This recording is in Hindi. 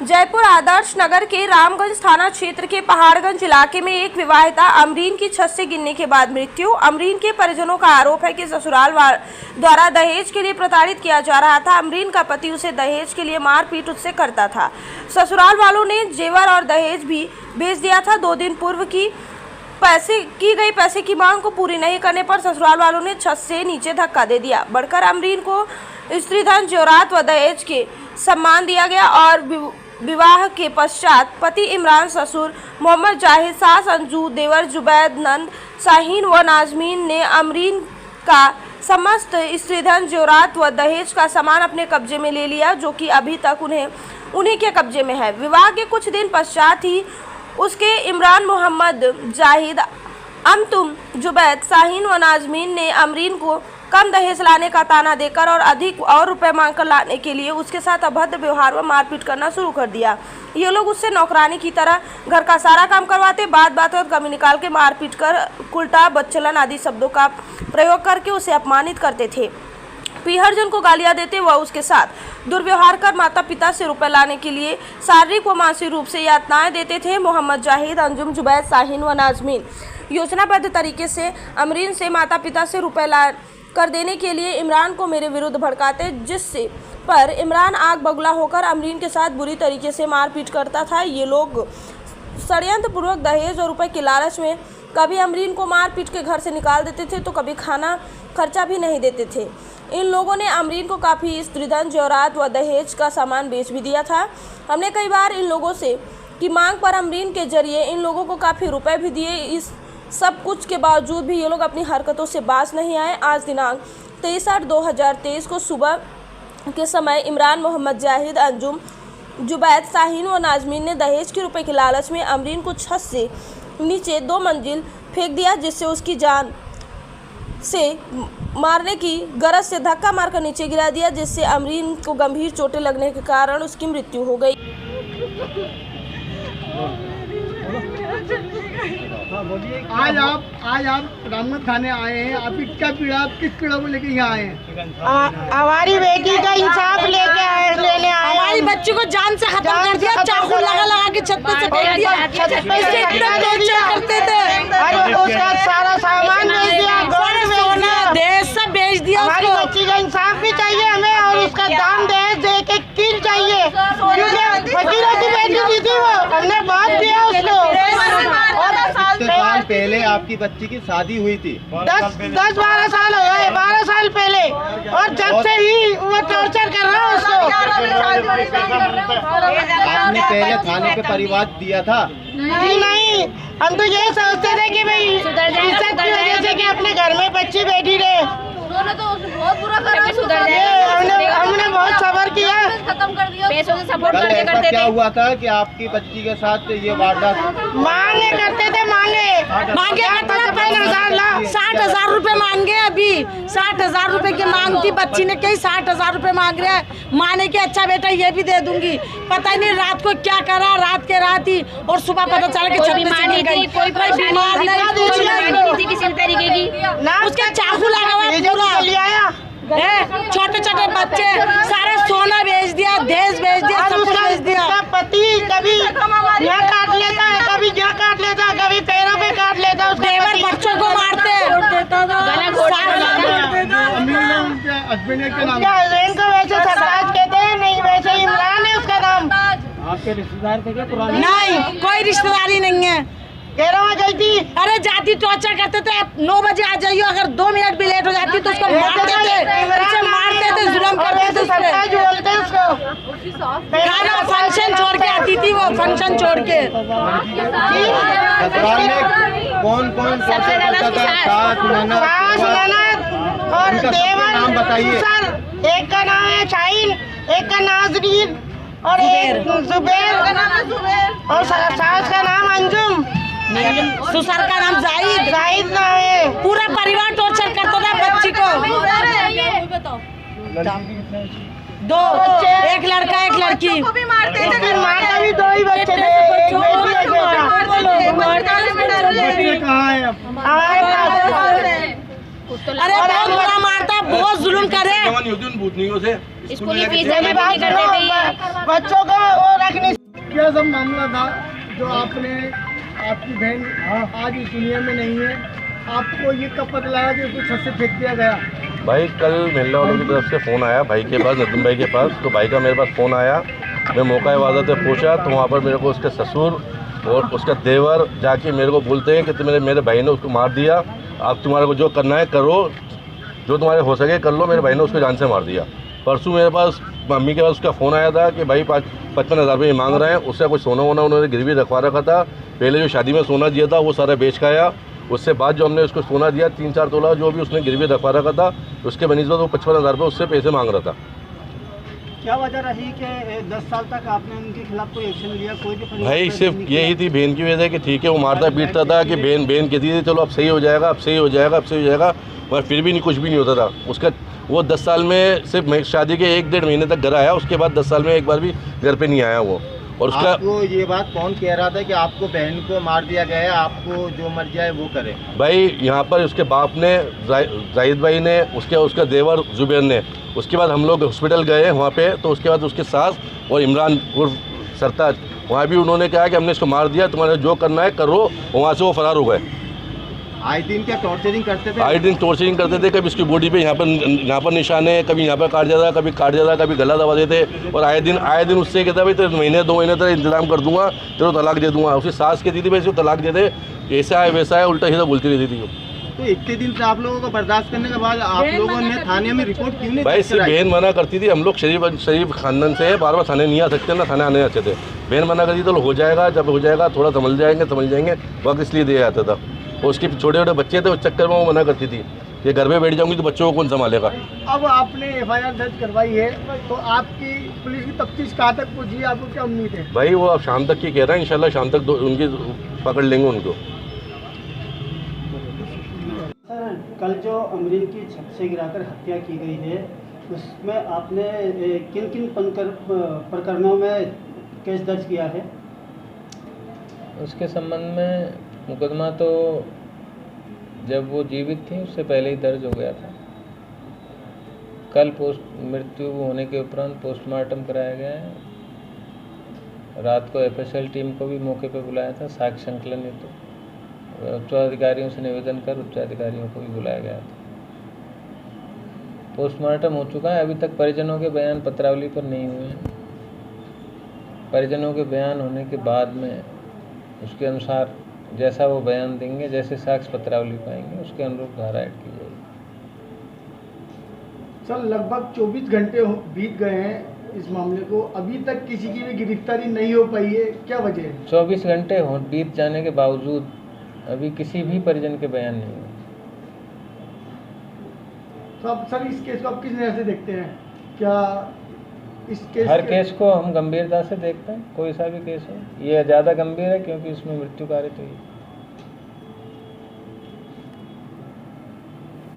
जयपुर आदर्श नगर के रामगंज थाना क्षेत्र के पहाड़गंज इलाके में एक विवाहिता अमरीन की छत से गिरने के बाद मृत्यु। अमरीन के परिजनों का आरोप है कि ससुराल द्वारा दहेज के लिए प्रताड़ित किया जा रहा था। अमरीन का पति उसे दहेज के लिए मारपीट उससे करता था। ससुराल वालों ने जेवर और दहेज भी भेज दिया था। 2 दिन पूर्व की गई पैसे की मांग को पूरी नहीं करने पर ससुराल वालों ने छत से नीचे धक्का दे दिया। बढ़कर अमरीन को स्त्री धन, जेवरात व दहेज के सम्मान दिया गया और विवाह के पश्चात पति इमरान, ससुर मोहम्मद जाहिद, सास अंजू, देवर जुबैद, नंद शाहीन व नाजमीन ने अमरीन का समस्त स्त्रीधन, जेवरात व दहेज का सामान अपने कब्जे में ले लिया, जो कि अभी तक उन्हीं के कब्जे में है। विवाह के कुछ दिन पश्चात ही उसके इमरान, मोहम्मद जाहिद, अमतुम, जुबैद, शाहीन व नाजमीन ने अमरीन को कम दहेज लाने का ताना देकर और अधिक और रुपए मांगकर लाने के लिए उसके साथ अभद्र व्यवहार व मारपीट करना शुरू कर दिया। ये लोग उससे नौकरानी की तरह घर का सारा काम करवाते, बात बात और कमी निकाल के मारपीट कर उल्टा बच्चलन आदि शब्दों का प्रयोग करके उसे अपमानित करते थे। पीहरजन को गालियां देते व उसके साथ दुर्व्यवहार कर माता पिता से रुपए लाने के लिए शारीरिक व मानसिक रूप से यातनाएं देते थे। मोहम्मद जाहिद, अंजुम, जुबैद, शाहीन व नाजमीन योजनाबद्ध तरीके से अमरीन से माता पिता से रुपए ला कर देने के लिए इमरान को मेरे विरुद्ध भड़काते, जिससे पर इमरान आग बगुला होकर अमरीन के साथ बुरी तरीके से मारपीट करता था। ये लोग षड्यंत्र पूर्वक दहेज और रुपए के लालच में कभी अमरीन को मार पीट के घर से निकाल देते थे तो कभी खाना खर्चा भी नहीं देते थे। इन लोगों ने अमरीन को काफ़ी स्त्रीधन, जेवरात व दहेज का सामान बेच भी दिया था। हमने कई बार इन लोगों से की मांग पर अमरीन के जरिए इन लोगों को काफ़ी रुपए भी दिए। इस सब कुछ के बावजूद भी ये लोग अपनी हरकतों से बाज नहीं आए। आज दिनांक 23/8/2023 को सुबह के समय इमरान, मोहम्मद जाहिद, अंजुम, जुबैद, शाहीन व नाजमीन ने दहेज के रुपए के लालच में अमरीन को छत से नीचे 2 मंजिल फेंक दिया, जिससे उसकी जान से मारने की गरज से धक्का मारकर नीचे गिरा दिया, जिससे अमरीन को गंभीर चोटें लगने के कारण उसकी मृत्यु हो गई। आज आप रामगंज थाने आए हैं, आपकी क्या पीड़ा, आप किस पीड़ा को लेके यहाँ आए हैं? हमारी बेटी का इंसाफ लेने आए। हमारी बच्ची को जान से खत्म कर दिया, चाकू लगा के छत पे से फेंक दिया। करते थे और उसका सारा सामान बेच दिया, सोना दहेज सब बेच दिया। हमारी बच्ची का इंसाफ भी चाहिए हमें और उसका दाम दहेज दे के किल चाहिए, क्योंकि फकीरों की बेटी दी थी, वो हमने बात दिया उसको। कितने साल पहले आपकी बच्ची की शादी हुई थी? 10-12 साल हो गए, 12 साल पहले, और जब से ही वो टॉर्चर कर रहा है उसको। आपने पहले थाने पे परिवार दिया था? नहीं, हम तो ये सोचते थे कि भाई इज्जत की वजह से कि अपने घर में बच्ची बैठी रहे। तो बहुत बुरा करा, हमने बहुत सब्र किया, खत्म कर दिया, पैसों से सपोर्ट कल ऐसा करते क्या थे। हुआ था कि आपकी बच्ची के साथ ये वारदात? मांगे करते थे, मांगे करते थे। 60,000 रुपए मांगे। अभी 60,000 रुपए की मांग थी बच्ची ने, कहीं 60,000 रुपए मांग रहे हैं। माने के अच्छा बेटा ये भी दे दूंगी, पता ही नहीं रात को क्या करा, रात के रात ही, और सुबह पता चला कि कोई बीमार नहीं थी, कोई बीमार नहीं थी किसी तरीके की। उसके चाकू लगा हुआ छोटे छोटे बच्चे, सारा सोना बेच दिया, दहेज बेच दिया, सब कुछ बेच दिया। पति कभी यहाँ काट लेता है, कभी यहाँ काट लेता है, कभी पैरों पे काट लेता है। उसके बच्चों को मारते हस्बैंड को वैसे सरताज कहते हैं, नहीं वैसे इमरान है उसका नाम। आपके रिश्तेदार थे क्या पुराने? नहीं, कोई रिश्तेदारी नहीं है। कह रहा हूँ गई थी, अरे जाती टॉर्चर करते थे, 9 बजे आ जाइए, अगर 2 मिनट भी लेट हो जाती तो उसको मारते थे, जुल्म करते थे, सरताज बोलते हैं उसको। खाना फंक्शन छोड़ के आती थी, वो फंक्शन छोड़ के। ससुराल में कौन टॉर्चर करता था? सास, ननद और देवर। नाम बताइए। सर, एक का नाम है शाहीन, एक का नाजरीन और एक जुबैर, और सास का नाम अंजुम, ससुर का नाम जाहिद नाम है। पूरा परिवार टॉर्चर करता था बच्ची को। 2, एक लड़का एक लड़की। मारते थे, मारता भी 2 ही बच्चे थे। बच्चे कहाँ हैं? हमारे पास अरे बहुत बुरा मारता, बहुत जुल्म करे। स्कूली फीस जमा मेरी बात नहीं करते थे ये। सुनो, बच्चों का वो रखने। क्या सब मामला था जो आपने आपकी बहन आज इस दुनिया में नहीं है, आपको ये कब पता लगा कि उसको छत से फेंक दिया गया? भाई कल मेले वालों की तरफ से फ़ोन आया भाई के पास, नदीम भाई के पास। तो भाई का मेरे पास फ़ोन आया, मैं मौका वादा से पूछा तो वहाँ पर मेरे को उसके ससुर और उसका देवर जाके मेरे को बोलते हैं कि मेरे भाई ने उसको मार दिया, आप तुम्हारे को जो करना है करो, जो तुम्हारे हो सके कर लो। मेरे भाई ने उसको जान से मार दिया। परसों मेरे पास मम्मी के पास उसका फ़ोन आया था कि भाई 55,000 रुपये मांग रहे हैं, उससे कुछ सोना वोना उन्होंने गिरवी रखवा रखा था। पहले जो शादी में सोना दिया था वो सारा बेच का आया। उससे बाद जो हमने उसको सोना दिया 3-4 तोला जो भी उसने गिरवी रखवा रखा था, उसके बनिस्बत वो 55,000 रुपये उससे पैसे मांग रहा था। क्या वजह रही कि 10 साल तक आपने उनके खिलाफ कोई एक्शन लिया? कोई भी फरियाद भाई दर्ज सिर्फ नहीं किया? यही थी बहन की वजह कि ठीक है वो मारता पीटता था कि बहन कहती थी चलो अब सही हो जाएगा, अब सही हो जाएगा, अब सही हो जाएगा, पर फिर भी नहीं, कुछ भी नहीं होता था उसका। वो 10 साल में सिर्फ शादी के 1-1.5 महीने तक घर आया, उसके बाद 10 साल में एक बार भी घर पे नहीं आया वो। और उसका आपको ये बात कौन कह रहा था कि आपको बहन को मार दिया गया है, आपको जो मर जाए वो करे? भाई यहाँ पर उसके बाप ने, जाहिद भाई ने, उसका देवर जुबैर ने। उसके बाद हम लोग हॉस्पिटल गए वहाँ पे, तो उसके बाद उसके सास और इमरान उर्फ सरताज, वहाँ भी उन्होंने कहा कि हमने इसको मार दिया, तुम्हारे जो करना है करो। वहाँ से वो फरार हो गए। आए दिन क्या टॉर्चरिंग करते थे? आए दिन टॉर्चरिंग करते थे। कभी इसकी बॉडी पे यहाँ पर निशान है, कभी यहाँ पर काट जाता, कभी काट जाता, कभी गला दबा देते। और आए दिन उससे कहता भाई तेरे महीने 2 महीने तक इंतजाम कर दूंगा, तेरे तलाक दे दूंगा। उसकी सास कहती थी भाई इसको तलाक दे दे, ऐसा है वैसा है, उल्टा सीधा बोलती रहती थी। तो इतने दिन से आप लोगों को बर्दाश्त करने के बाद आप लोगों ने थाने में रिपोर्ट क्यों नहीं? भाई सिर्फ बहन मना करती थी। हम लोग शरीफ खानदान से है, बार बार थाने नहीं आ सकते ना, थाने आने आते थे। बहन मना करती तो हो जाएगा, जब हो जाएगा थोड़ा समझ जाएंगे वक्त इसलिए दिया जाता था। और उसके छोटे छोटे बच्चे थे, उस चक्कर में वो मना करती थी कि घर में बैठ जाऊंगी तो बच्चों को कौन संभालेगा। अब आपने FIR दर्ज करवाई है, तो आपकी पुलिस की तफ्तीश कहाँ तक पहुँची है? आपको क्या उम्मीद है? भाई वो अब शाम तक की कह रहा है, इंशाल्लाह शाम तक उनकी पकड़ लेंगे उनको। सर, कल जो अमरीन की छत से गिराकर हत्या की गई है, उसमें आपने किन किन प्रकरणों में केस दर्ज किया है? उसके संबंध में मुकदमा तो जब वो जीवित थी उससे पहले ही दर्ज हो गया था। कल मृत्यु होने के उपरांत पोस्टमार्टम कराया गया है। रात को FSL टीम को भी मौके पर बुलाया था साक्ष्य संकलन हेतु। उच्चाधिकारियों से निवेदन कर उच्चाधिकारियों को भी बुलाया गया था। पोस्टमार्टम हो चुका है, अभी तक परिजनों के बयान पत्रावली पर नहीं हुए हैं। परिजनों के बयान होने के बाद में उसके अनुसार जैसा वो बयान देंगे, जैसे साक्ष्य पत्रावली पाएंगे, उसके अनुरूप धारा ऐड की जाएगी। सर, लगभग 24 घंटे बीत गए हैं इस मामले को, अभी तक किसी की भी गिरफ्तारी नहीं हो पाई है, क्या वजह है? 24 घंटे बीत जाने के बावजूद अभी किसी भी परिजन के बयान नहीं हुए। तो अब सर इस केस को आप किस नजर से देखते हैं? क्या इस केस हर केस को हम गंभीरता से देखते हैं, कोई सा भी केस हो। ये ज़्यादा गंभीर है क्योंकि इसमें मृत्यु कारित हुई।